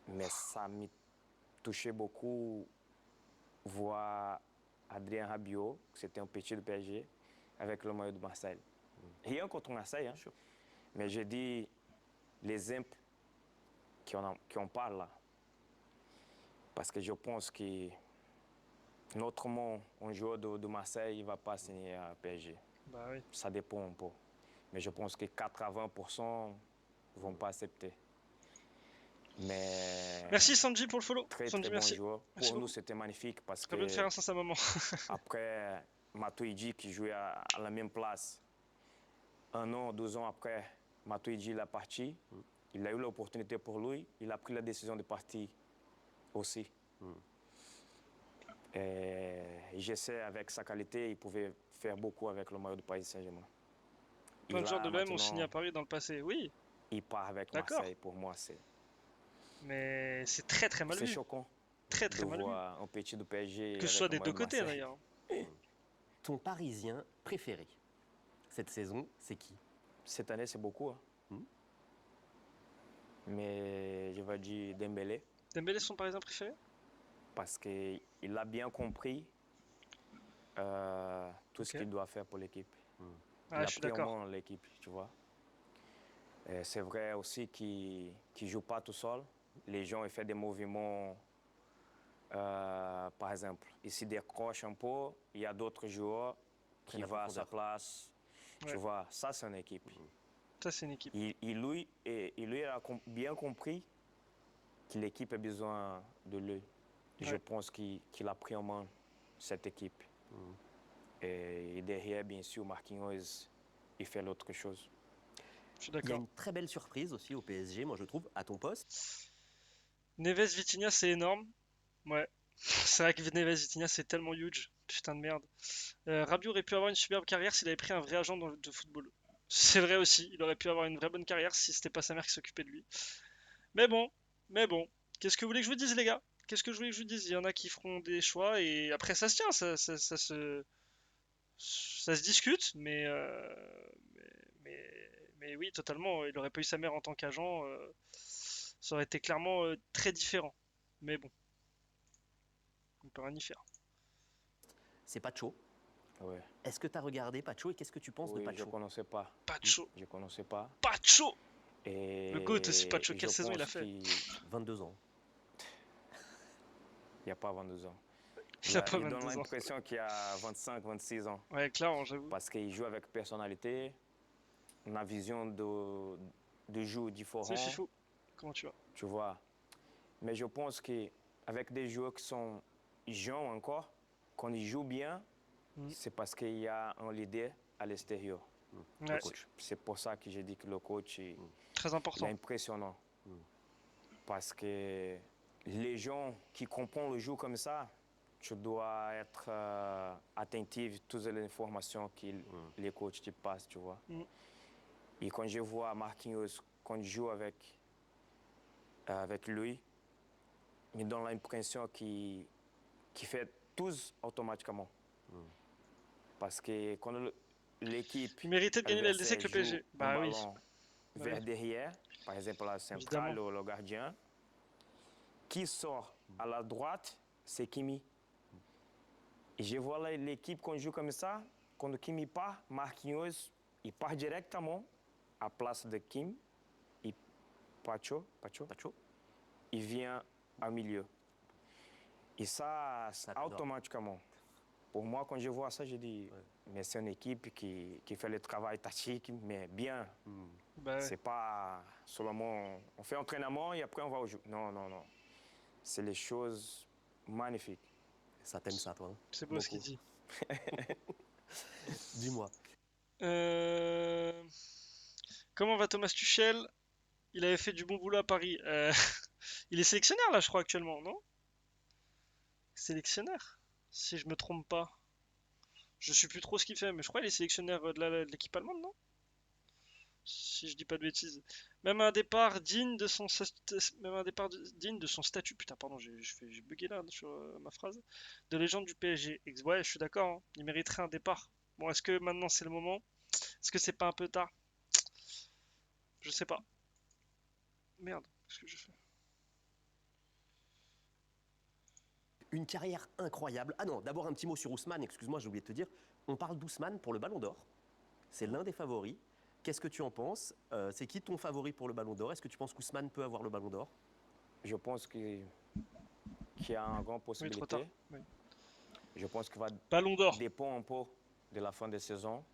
[SPEAKER 2] Mais ça m'a touché beaucoup voir Adrien Rabiot, c'était un petit du PSG, avec le maillot de Marseille. Rien contre Marseille, hein. Mais j'ai dit l'exemple qu'on parle là. Parce que je pense que notamment un joueur de Marseille ne va pas signer à PSG.
[SPEAKER 1] Bah oui.
[SPEAKER 2] Ça dépend un peu. Mais je pense que 80% ne vont pas accepter. Mais
[SPEAKER 1] Merci Sanji pour le follow.
[SPEAKER 2] très
[SPEAKER 1] Sanji,
[SPEAKER 2] très bon
[SPEAKER 1] merci.
[SPEAKER 2] joueur.
[SPEAKER 1] Merci
[SPEAKER 2] Pour nous,
[SPEAKER 1] beaucoup.
[SPEAKER 2] c'était magnifique parce
[SPEAKER 1] Très bonne
[SPEAKER 2] que
[SPEAKER 1] faire un sens à maman.
[SPEAKER 2] après Matuidi qui jouait à la même place, 1 an, 2 ans après, Matuidi il est parti. Il a eu l'opportunité pour lui. Il a pris la décision de partir aussi. Et je sais, avec sa qualité, il pouvait faire beaucoup avec le maillot du Paris Saint-Germain.
[SPEAKER 1] Plein de
[SPEAKER 2] Et
[SPEAKER 1] joueurs
[SPEAKER 2] là,
[SPEAKER 1] de l'OM ont
[SPEAKER 2] maintenant,
[SPEAKER 1] signé à Paris dans le passé. Oui,
[SPEAKER 2] il part avec
[SPEAKER 1] D'accord.
[SPEAKER 2] Marseille. Pour moi, c'est
[SPEAKER 1] mais c'est très très mal vu.
[SPEAKER 2] choquant
[SPEAKER 1] Très très
[SPEAKER 2] de
[SPEAKER 1] mal vu.
[SPEAKER 2] voir un petit du PSG.
[SPEAKER 1] Que ce
[SPEAKER 2] avec
[SPEAKER 1] soit
[SPEAKER 2] le
[SPEAKER 1] des deux
[SPEAKER 2] maillot de
[SPEAKER 1] côtés
[SPEAKER 2] Marseille.
[SPEAKER 1] d'ailleurs.
[SPEAKER 3] Ton Parisien préféré cette saison, c'est qui?
[SPEAKER 2] Cette année, c'est beaucoup. Hein. Mais je vais dire Dembélé.
[SPEAKER 1] Dembélé son parisien préféré?
[SPEAKER 2] Parce qu'il a bien compris tout ce
[SPEAKER 1] Ok.
[SPEAKER 2] qu'il doit faire pour l'équipe.
[SPEAKER 1] Ah,
[SPEAKER 2] Il
[SPEAKER 1] je suis
[SPEAKER 2] a pris en
[SPEAKER 1] d'accord.
[SPEAKER 2] main l'équipe, tu vois. Et c'est vrai aussi qu'il ne joue pas tout seul. Les gens ils font des mouvements, par exemple, il se décroche un peu, il y a d'autres joueurs qui
[SPEAKER 3] la
[SPEAKER 2] vont à sa
[SPEAKER 3] profondeur.
[SPEAKER 2] place.
[SPEAKER 1] Ouais.
[SPEAKER 2] Tu vois, ça c'est une équipe.
[SPEAKER 1] Ça, c'est une équipe.
[SPEAKER 2] Lui a bien compris que l'équipe a besoin de lui. Je
[SPEAKER 1] Ouais.
[SPEAKER 2] pense qu'il a pris en main cette équipe. Et derrière, bien sûr, Marquinhos, il fait l'autre chose.
[SPEAKER 1] Je suis
[SPEAKER 3] Il y a
[SPEAKER 1] d'accord.
[SPEAKER 3] une très belle surprise aussi au PSG, moi je trouve, à ton poste.
[SPEAKER 1] Neves Vitinha, c'est énorme. Ouais. C'est vrai que Neves Vitinha, c'est tellement huge. Putain de merde. Rabiot aurait pu avoir une superbe carrière s'il avait pris un vrai agent de football. C'est vrai aussi. Il aurait pu avoir une vraie bonne carrière si c'était pas sa mère qui s'occupait de lui. Mais bon. Mais bon. Qu'est-ce que vous voulez que je vous dise, les gars? Qu'est-ce que je voulais que je vous dise? Il y en a qui feront des choix et après ça se tient. Ça se discute. Mais oui, totalement. Il aurait pas eu sa mère en tant qu'agent. Ça aurait été clairement très différent. Mais bon. On peut rien y faire.
[SPEAKER 3] C'est Pacho.
[SPEAKER 2] Ouais.
[SPEAKER 3] Est-ce que tu as regardé Pacho et qu'est-ce que tu penses de
[SPEAKER 2] Oui, je
[SPEAKER 3] Pacho?
[SPEAKER 2] ne connaissais pas.
[SPEAKER 1] Pacho.
[SPEAKER 2] Je ne connaissais pas.
[SPEAKER 1] Pacho.
[SPEAKER 2] Et
[SPEAKER 1] Le GOAT aussi, Pacho.
[SPEAKER 2] je
[SPEAKER 1] Quelle saison il a
[SPEAKER 2] pense
[SPEAKER 1] fait?
[SPEAKER 2] qu'il
[SPEAKER 3] 22 ans.
[SPEAKER 2] n'y a pas 22 ans.
[SPEAKER 1] Il a pas
[SPEAKER 2] Il donne
[SPEAKER 1] 22 ans.
[SPEAKER 2] l'impression qu'il a 25, 26 ans.
[SPEAKER 1] Ouais, clairement, j'avoue.
[SPEAKER 2] Parce qu'il joue avec personnalité, une vision de jeu différente.
[SPEAKER 1] C'est Fifou. Comment tu vas?
[SPEAKER 2] Tu vois. Mais je pense qu'avec des joueurs qui sont jeunes encore, quand ils jouent bien, c'est parce qu'il y a un leader à l'extérieur.
[SPEAKER 1] Ouais,
[SPEAKER 2] C'est pour ça que j'ai dit que le coach
[SPEAKER 1] très
[SPEAKER 2] il est
[SPEAKER 1] important.
[SPEAKER 2] impressionnant. Parce que les gens qui comprennent le jeu comme ça, tu dois être attentif à toutes les informations que les coachs te passent, tu vois. Et quand je vois Marquinhos, quand je joue avec lui, me donne l'impression qu'il fait tout automatiquement. Parce que quand l'équipe
[SPEAKER 1] Il méritait de gagner la LDC
[SPEAKER 2] adversaire
[SPEAKER 1] avec le
[SPEAKER 2] joue
[SPEAKER 1] PSG.
[SPEAKER 2] un
[SPEAKER 1] Bah oui,
[SPEAKER 2] ballon vers
[SPEAKER 1] oui.
[SPEAKER 2] derrière, par exemple la centrale
[SPEAKER 1] Évidemment.
[SPEAKER 2] ou le gardien, qui sort à la droite, c'est Kimi. Et je vois là l'équipe qu'on joue comme ça, quand Kimi part, Marquinhos, il part directement à la place de Kim, et Pacho, il vient au milieu. Et ça
[SPEAKER 3] t'adore.
[SPEAKER 2] automatiquement. Pour moi, quand je vois ça, je dis, mais c'est une équipe qui fait le travail tactique, mais bien.
[SPEAKER 1] Bah ouais.
[SPEAKER 2] C'est pas seulement on fait entraînement et après on va au jeu. Non, non, non. C'est les choses magnifiques.
[SPEAKER 3] Ça t'aime ça, toi, hein?
[SPEAKER 1] C'est beau ce qu'il
[SPEAKER 3] Beaucoup.
[SPEAKER 1] dit.
[SPEAKER 3] Dis-moi.
[SPEAKER 1] Comment va Thomas Tuchel? Il avait fait du bon boulot à Paris. Il est sélectionnaire là, je crois, actuellement, non? Sélectionnaire, si je me trompe pas. Je sais plus trop ce qu'il fait, mais je crois qu'il est sélectionnaire de l'équipe allemande, non? Si je dis pas de bêtises. Même un départ digne de son digne de son statut. Putain, pardon, j'ai bugué là sur ma phrase. De légende du PSG. Ouais, je suis d'accord, hein. Il mériterait un départ. Bon, est-ce que maintenant c'est le moment? Est-ce que c'est pas un peu tard? Je sais pas. Merde, qu'est-ce que je fais?
[SPEAKER 3] Une carrière incroyable. Ah non, d'abord un petit mot sur Ousmane, excuse-moi, j'ai oublié de te dire. On parle d'Ousmane pour le Ballon d'Or. C'est l'un des favoris. Qu'est-ce que tu en penses? C'est qui ton favori pour le Ballon d'Or? Est-ce que tu penses qu'Ousmane peut avoir le Ballon d'Or?
[SPEAKER 2] Je pense qu'il y a une grande
[SPEAKER 1] Oui, trop tard.
[SPEAKER 2] possibilité.
[SPEAKER 1] Oui.
[SPEAKER 2] Je pense qu'il va
[SPEAKER 1] Ballon d'Or.
[SPEAKER 2] dépendre un peu de la fin de saison,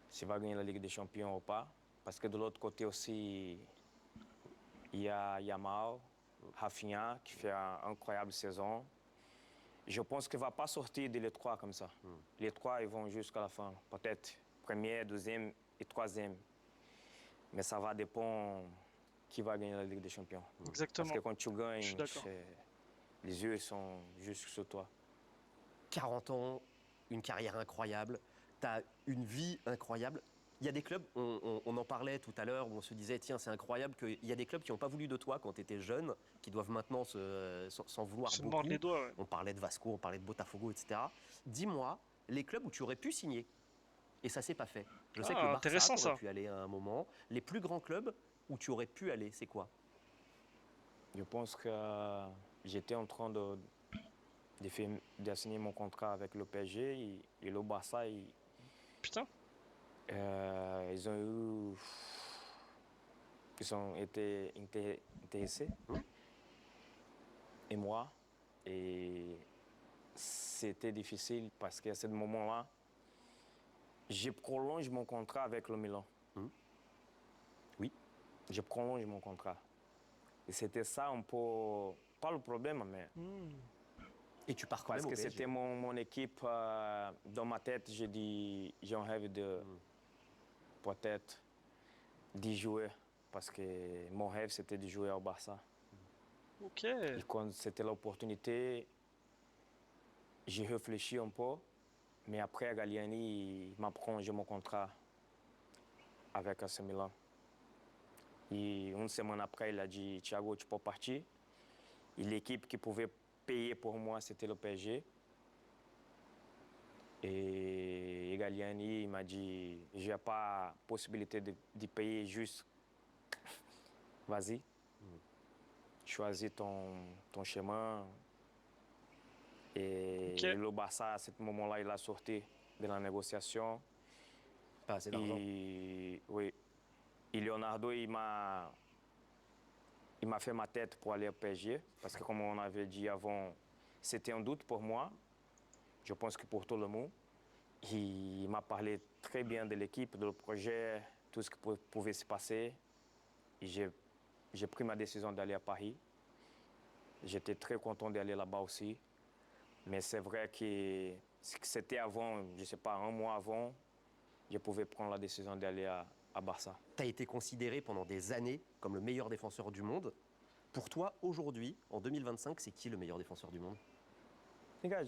[SPEAKER 2] s'il va gagner la Ligue des Champions ou pas. Parce que de l'autre côté aussi, il y a Yamal, Rafinha, qui fait une incroyable saison. Je pense qu'il ne va pas sortir de les trois comme ça. Les trois, ils vont jusqu'à la fin. Peut-être premier, deuxième et troisième. Mais ça va dépendre qui va gagner la Ligue des Champions.
[SPEAKER 1] Exactement.
[SPEAKER 2] Parce que quand tu
[SPEAKER 1] Je
[SPEAKER 2] gagnes,
[SPEAKER 1] suis d'accord.
[SPEAKER 2] les yeux sont juste sur toi.
[SPEAKER 3] 40 ans, une carrière incroyable, tu as une vie incroyable. Il y a des clubs, on en parlait tout à l'heure, où on se disait, tiens, c'est incroyable qu'il y a des clubs qui n'ont pas voulu de toi quand tu étais jeune, qui doivent maintenant s'en vouloir
[SPEAKER 1] Se
[SPEAKER 3] beaucoup.
[SPEAKER 1] mordre les doigts, ouais.
[SPEAKER 3] On parlait de Vasco, on parlait de Botafogo, etc. Dis-moi, les clubs où tu aurais pu signer, et ça s'est pas fait. Je sais que le Barça,
[SPEAKER 1] intéressant,
[SPEAKER 3] tu aurais
[SPEAKER 1] ça.
[SPEAKER 3] pu aller à un moment. Les plus grands clubs où tu aurais pu aller, c'est quoi?
[SPEAKER 2] Je pense que j'étais en train de signer mon contrat avec le PSG et le Barça,
[SPEAKER 1] Putain.
[SPEAKER 2] ils ont été intéressés. Et moi, et c'était difficile parce qu'à ce moment-là, je prolonge mon contrat avec le Milan.
[SPEAKER 3] Oui.
[SPEAKER 2] Je prolonge mon contrat. Et c'était ça un peu, pas le problème, mais
[SPEAKER 3] Et tu pars quand
[SPEAKER 2] parce
[SPEAKER 3] même au
[SPEAKER 2] que
[SPEAKER 3] PSG.
[SPEAKER 2] c'était mon équipe, dans ma tête, j'ai dit, j'ai un rêve de peut-être d'y jouer. Parce que mon rêve, c'était de jouer au Barça.
[SPEAKER 1] Ok.
[SPEAKER 2] Et quand c'était l'opportunité, j'ai réfléchi un peu. Mais après, Galliani m'a prolongé mon contrat avec AC Milan. Et une semaine après, il a dit, Thiago, tu peux partir. Et l'équipe qui pouvait payer pour moi, c'était le PSG. Et Galliani, il m'a dit, je n'ai pas possibilité de payer juste. Vas-y, choisis ton chemin. Et
[SPEAKER 1] Ok.
[SPEAKER 2] le Barça, à ce moment-là, il a sorti de la négociation.
[SPEAKER 3] Pas assez d'argent.
[SPEAKER 2] Et, oui. Et Leonardo, il m'a fait ma tête pour aller au PSG. Parce que comme on avait dit avant, c'était un doute pour moi. Je pense que pour tout le monde. Il m'a parlé très bien de l'équipe, de le projet, tout ce qui pouvait se passer. Et j'ai pris ma décision d'aller à Paris. J'étais très content d'aller là-bas aussi. Mais c'est vrai que c'était avant, je ne sais pas, un mois avant, je pouvais prendre la décision d'aller à Barça.
[SPEAKER 3] Tu as été considéré pendant des années comme le meilleur défenseur du monde. Pour toi, aujourd'hui, en 2025, c'est qui le meilleur défenseur du monde?
[SPEAKER 2] Les gars,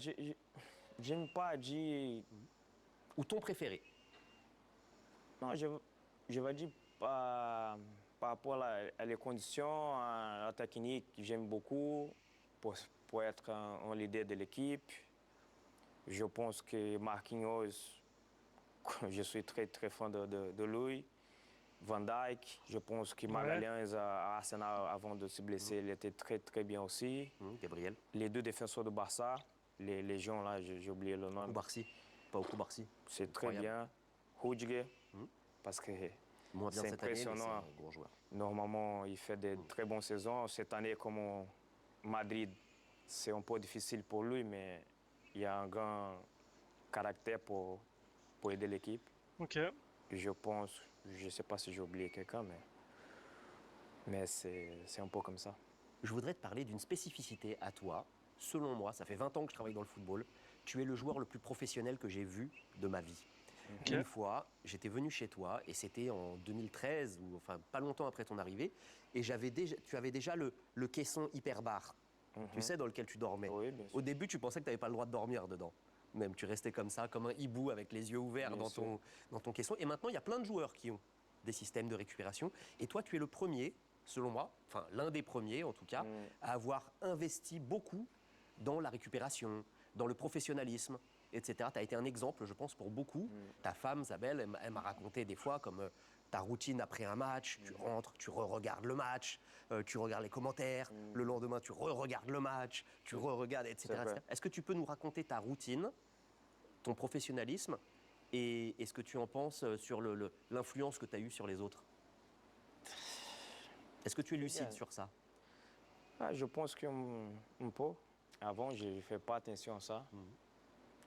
[SPEAKER 2] j'aime pas dire.
[SPEAKER 3] Ou ton préféré?
[SPEAKER 2] Non, je vais dire par rapport à les conditions, à la technique, j'aime beaucoup pour être un leader de l'équipe. Je pense que Marquinhos, je suis très très fan de lui. Van Dijk, je pense que
[SPEAKER 1] Ouais.
[SPEAKER 2] Magalhães à Arsenal, avant de se blesser, il était très très bien aussi.
[SPEAKER 3] Gabriel.
[SPEAKER 2] Les deux défenseurs de Barça, les gens là, j'ai oublié le nom.
[SPEAKER 3] Koubarsi. Pas au Koubarsi.
[SPEAKER 2] C'est très
[SPEAKER 3] Incroyable.
[SPEAKER 2] bien. Rudiger,
[SPEAKER 3] Mhm.
[SPEAKER 2] parce que
[SPEAKER 3] Moins bien
[SPEAKER 2] c'est
[SPEAKER 3] cette année, mais c'est
[SPEAKER 2] impressionnant.
[SPEAKER 3] un gros joueur.
[SPEAKER 2] Normalement, il fait de très bonnes saisons. Cette année, comme Madrid, c'est un peu difficile pour lui, mais il y a un grand caractère pour aider l'équipe.
[SPEAKER 1] Ok.
[SPEAKER 2] Je pense, je ne sais pas si j'ai oublié quelqu'un, mais c'est un peu comme ça.
[SPEAKER 3] Je voudrais te parler d'une spécificité à toi. Selon moi, ça fait 20 ans que je travaille dans le football. Tu es le joueur le plus professionnel que j'ai vu de ma vie.
[SPEAKER 1] Ok.
[SPEAKER 3] Une fois, j'étais venu chez toi et c'était en 2013, ou enfin pas longtemps après ton arrivée, et tu avais déjà le caisson hyperbar, tu sais, dans lequel tu dormais.
[SPEAKER 2] Oui, bien sûr.
[SPEAKER 3] Au début, tu pensais que tu n'avais pas le droit de dormir dedans. Même, tu restais comme ça, comme un hibou avec les yeux ouverts
[SPEAKER 2] Bien sûr.
[SPEAKER 3] dans ton caisson. Et maintenant, il y a plein de joueurs qui ont des systèmes de récupération. Et toi, tu es le premier, selon moi, enfin l'un des premiers en tout cas, à avoir investi beaucoup dans la récupération, dans le professionnalisme, etc. Tu as été un exemple, je pense, pour beaucoup. Ta femme, Isabelle, elle m'a raconté des fois comme ta routine après un match. Tu rentres, tu re-regardes le match, tu regardes les commentaires. Le lendemain, tu re-regardes le match, tu re-regardes, etc.
[SPEAKER 2] C'est vrai.
[SPEAKER 3] etc. Est-ce que tu peux nous raconter ta routine, ton professionnalisme et ce que tu en penses sur l'influence que tu as eue sur les autres? Est-ce que tu es lucide
[SPEAKER 2] Bien.
[SPEAKER 3] sur ça?
[SPEAKER 2] Ah, je pense un peu. Avant, je ne fais pas attention à ça.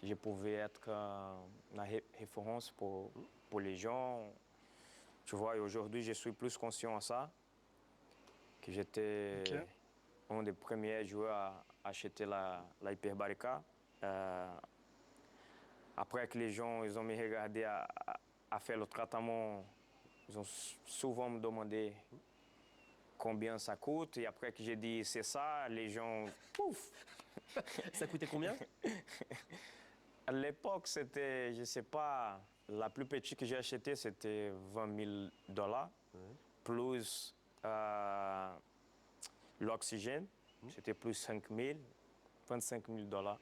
[SPEAKER 2] Je pouvais être une référence pour les gens. Tu vois, et aujourd'hui, je suis plus conscient à ça. Que j'étais
[SPEAKER 1] Ok.
[SPEAKER 2] un des premiers joueurs à acheter la Hyperbarica. Après que les gens ils ont me regardé à faire le traitement, ils ont souvent me demandé combien ça coûte. Et après que j'ai dit c'est ça, les gens, pouf!
[SPEAKER 3] Ça coûtait combien?
[SPEAKER 2] À l'époque, c'était, je ne sais pas, la plus petite que j'ai achetée, c'était 20 000 $, plus l'oxygène, c'était plus 5 000, 25 000 $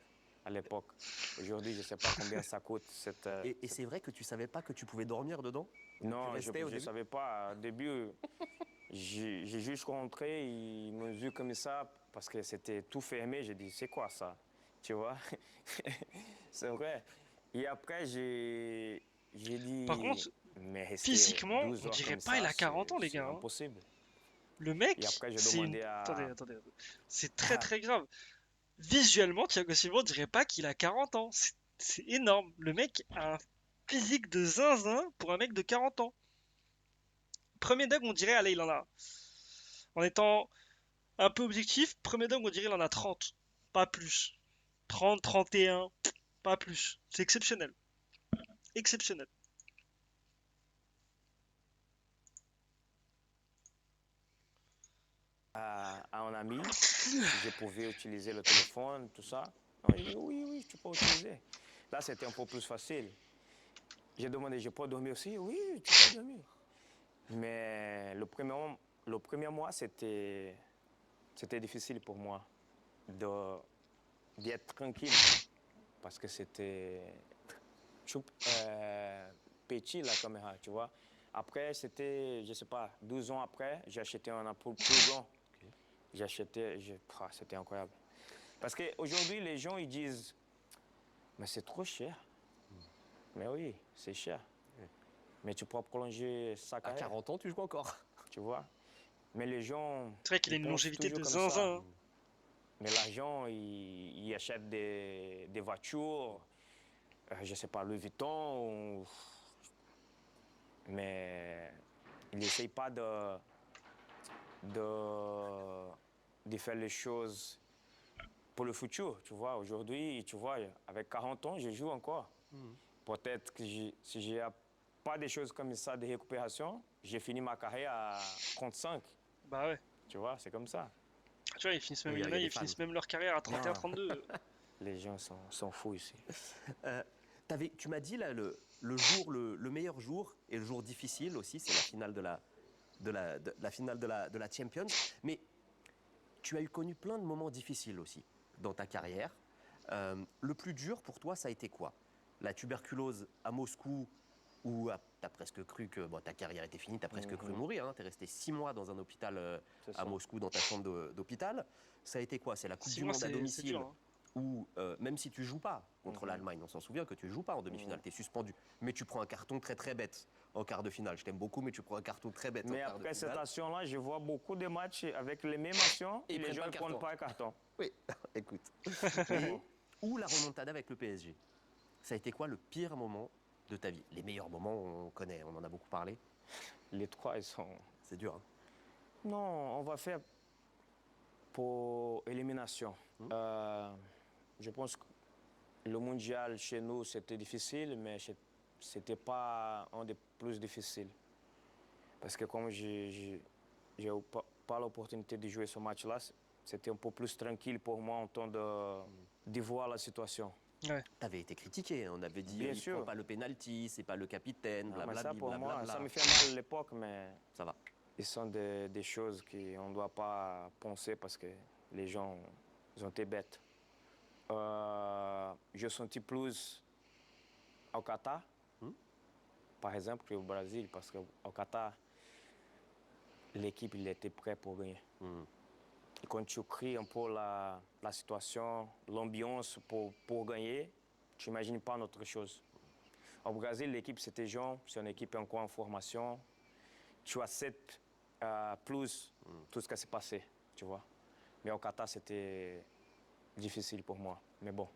[SPEAKER 2] à l'époque. Aujourd'hui, je ne sais pas combien ça coûte.
[SPEAKER 3] Et c'est vrai que tu savais pas que tu pouvais dormir dedans?
[SPEAKER 2] Non,
[SPEAKER 3] Tu restais au
[SPEAKER 2] je ne
[SPEAKER 3] début?
[SPEAKER 2] savais pas. Au début, j'ai juste rentré, ils m'ont vu comme ça parce que c'était tout fermé. J'ai dit, c'est quoi ça? Tu vois? C'est vrai. Et après, j'ai dit,
[SPEAKER 1] Par contre,
[SPEAKER 2] mais rester
[SPEAKER 1] physiquement,
[SPEAKER 2] 12
[SPEAKER 1] on
[SPEAKER 2] heures
[SPEAKER 1] dirait
[SPEAKER 2] comme
[SPEAKER 1] pas il
[SPEAKER 2] ça,
[SPEAKER 1] a 40 ans, les
[SPEAKER 2] c'est
[SPEAKER 1] gars, hein.
[SPEAKER 2] impossible.
[SPEAKER 1] Le mec,
[SPEAKER 2] Et après, j'ai
[SPEAKER 1] c'est une.
[SPEAKER 2] demandé
[SPEAKER 1] Attendez,
[SPEAKER 2] à...
[SPEAKER 1] attendez. C'est très très grave. Visuellement, Thiago Silva, on dirait pas qu'il a 40 ans. C'est énorme. Le mec a un physique de zinzin pour un mec de 40 ans. Premier dog, on dirait, allez, il en a. En étant un peu objectif, premier dog, on dirait, il en a 30. Pas plus. 30, 31, pas plus. C'est exceptionnel. Exceptionnel.
[SPEAKER 2] à un ami si je pouvais utiliser le téléphone, tout ça. Non, il dit oui, oui, tu peux utiliser. Là, c'était un peu plus facile. J'ai demandé, je peux dormir aussi? Oui, tu peux dormir. Mais le premier mois, c'était difficile pour moi d'être tranquille parce que c'était petit la caméra, tu vois. Après, c'était, je ne sais pas, 12 ans après, j'ai acheté un Apple plus grand. J'ai acheté, c'était incroyable. Parce qu'aujourd'hui, les gens, ils disent, mais c'est trop cher. Mais oui, c'est cher. Mais tu pourras prolonger sa
[SPEAKER 3] À
[SPEAKER 2] carrière,
[SPEAKER 3] 40 ans, tu joues encore.
[SPEAKER 2] tu vois. Mais les gens,
[SPEAKER 1] C'est vrai qu'il a
[SPEAKER 2] ils
[SPEAKER 1] une
[SPEAKER 2] pensent
[SPEAKER 1] longévité
[SPEAKER 2] toujours
[SPEAKER 1] de
[SPEAKER 2] comme ça.
[SPEAKER 1] zinzin, hein.
[SPEAKER 2] Mais l'argent, ils achètent des voitures, je ne sais pas, Louis Vuitton. Mais ils n'essayent pas de faire les choses pour le futur, tu vois. Aujourd'hui, tu vois, avec 40 ans, je joue encore. Peut-être que si je n'ai pas des choses comme ça de récupération, j'ai fini ma carrière à 35.
[SPEAKER 1] Bah ouais.
[SPEAKER 2] Tu vois, c'est comme ça.
[SPEAKER 1] Tu vois, ils finissent même,
[SPEAKER 3] Oui,
[SPEAKER 1] il y en
[SPEAKER 3] il y
[SPEAKER 1] a,
[SPEAKER 3] a des
[SPEAKER 1] ils
[SPEAKER 3] fans.
[SPEAKER 1] finissent même leur carrière à 31,
[SPEAKER 2] Non.
[SPEAKER 1] 32.
[SPEAKER 2] Les gens sont fous ici.
[SPEAKER 3] Tu m'as dit là le jour, le meilleur jour et le jour difficile aussi, c'est la finale la finale de la Champions. Mais tu as connu plein de moments difficiles aussi dans ta carrière. Le plus dur pour toi, ça a été quoi? La tuberculose à Moscou, où tu as presque cru que bon, ta carrière était finie, tu as presque cru mourir. Hein, tu es resté 6 mois dans un hôpital
[SPEAKER 2] C'est
[SPEAKER 3] à
[SPEAKER 2] ça.
[SPEAKER 3] Moscou, dans ta chambre d'hôpital. Ça a été quoi? C'est la Coupe
[SPEAKER 1] 6
[SPEAKER 3] du
[SPEAKER 1] mois,
[SPEAKER 3] Monde à
[SPEAKER 1] c'est
[SPEAKER 3] domicile,
[SPEAKER 1] dur. Hein.
[SPEAKER 3] où même si tu joues pas contre l'Allemagne, on s'en souvient que tu joues pas en demi-finale, tu es suspendu. Mais tu prends un carton très très bête en quart de finale. Je t'aime beaucoup, mais tu prends un carton très bête
[SPEAKER 2] Mais
[SPEAKER 3] en quart de
[SPEAKER 2] après cette
[SPEAKER 3] finale.
[SPEAKER 2] action-là, je vois beaucoup de matchs avec les mêmes actions
[SPEAKER 3] Et
[SPEAKER 2] et
[SPEAKER 3] ils
[SPEAKER 2] les
[SPEAKER 3] prennent
[SPEAKER 2] gens
[SPEAKER 3] pas
[SPEAKER 2] ne
[SPEAKER 3] le
[SPEAKER 2] prennent
[SPEAKER 3] carton.
[SPEAKER 2] pas le carton.
[SPEAKER 3] Oui, écoute. Et, ou la remontada avec le PSG. Ça a été quoi le pire moment de ta vie? Les meilleurs moments, on connaît, on en a beaucoup parlé.
[SPEAKER 2] Les trois, ils sont...
[SPEAKER 3] C'est dur, hein?
[SPEAKER 2] Non, on va faire pour élimination. Je pense que le mondial chez nous, c'était difficile, mais c'était pas un des plus difficiles. Parce que comme j'ai pas l'opportunité de jouer ce match-là, c'était un peu plus tranquille pour moi en temps de voir la situation.
[SPEAKER 1] Ouais.
[SPEAKER 3] T'avais été critiqué, on avait dit
[SPEAKER 2] Bien
[SPEAKER 3] il
[SPEAKER 2] sûr.
[SPEAKER 3] prend pas le penalty, c'est pas le capitaine,
[SPEAKER 2] Mais
[SPEAKER 3] blablabla.
[SPEAKER 2] ça, pour moi,
[SPEAKER 3] blablabla.
[SPEAKER 2] ça me fait mal à l'époque, mais
[SPEAKER 3] Ça va.
[SPEAKER 2] ce sont des choses qu'on ne doit pas penser parce que les gens ils ont été bêtes. Je sentis plus au Qatar, par exemple, qu'au Brésil, parce qu'au Qatar, l'équipe il était prête pour gagner. Et quand tu crées un peu la situation, l'ambiance pour gagner, tu n'imagines pas autre chose. Au Brésil, l'équipe c'était jeune, c'est une équipe encore en formation. Tu acceptes plus tout ce qui s'est passé, tu vois. Mais au Qatar, c'était difficile pour moi. Mais bon,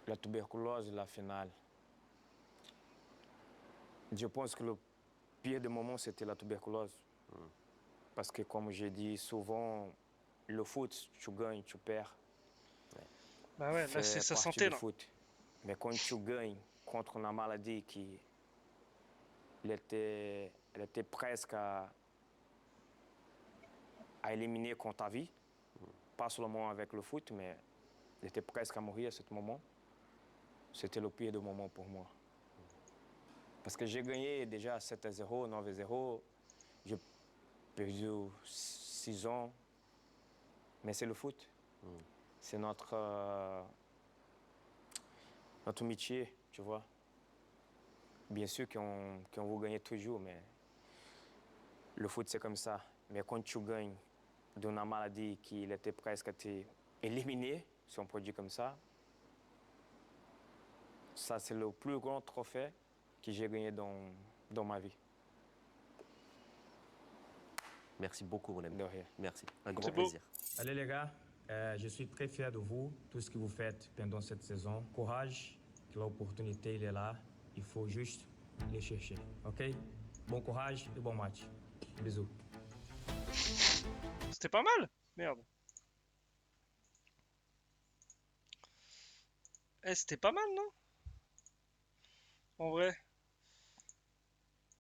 [SPEAKER 2] la tuberculose, la finale. Je pense que le pire des moments, c'était la tuberculose. Parce que, comme j'ai dit souvent, le foot, tu gagnes, tu perds.
[SPEAKER 1] Bah ouais, là,
[SPEAKER 2] Fait
[SPEAKER 1] c'est sa
[SPEAKER 2] partie
[SPEAKER 1] santé,
[SPEAKER 2] du
[SPEAKER 1] là.
[SPEAKER 2] foot. Mais quand tu gagnes contre une maladie qui elle était presque à éliminer contre ta vie, pas seulement avec le foot, mais elle était presque à mourir à ce moment. C'était le pire des moments pour moi. Parce que j'ai gagné déjà 7-0, 9-0. J'ai perdu 6 ans. Mais c'est le foot. C'est notre métier, tu vois. Bien sûr qu'on veut gagner toujours, mais le foot, c'est comme ça. Mais quand tu gagnes d'une maladie qui était presque éliminée, si on peut dire comme ça c'est le plus grand trophée que j'ai gagné dans ma vie.
[SPEAKER 3] Merci beaucoup, mon ami.
[SPEAKER 2] De rien.
[SPEAKER 3] Merci. Un
[SPEAKER 1] C'est
[SPEAKER 3] grand
[SPEAKER 1] beau.
[SPEAKER 3] plaisir.
[SPEAKER 7] Allez les gars, je suis très fier de vous, tout ce que vous faites pendant cette saison. Courage, que l'opportunité elle est là, il faut juste les chercher, ok? Bon courage et bon match. Bisous.
[SPEAKER 1] C'était pas mal. Merde. Eh, c'était pas mal, non? En vrai.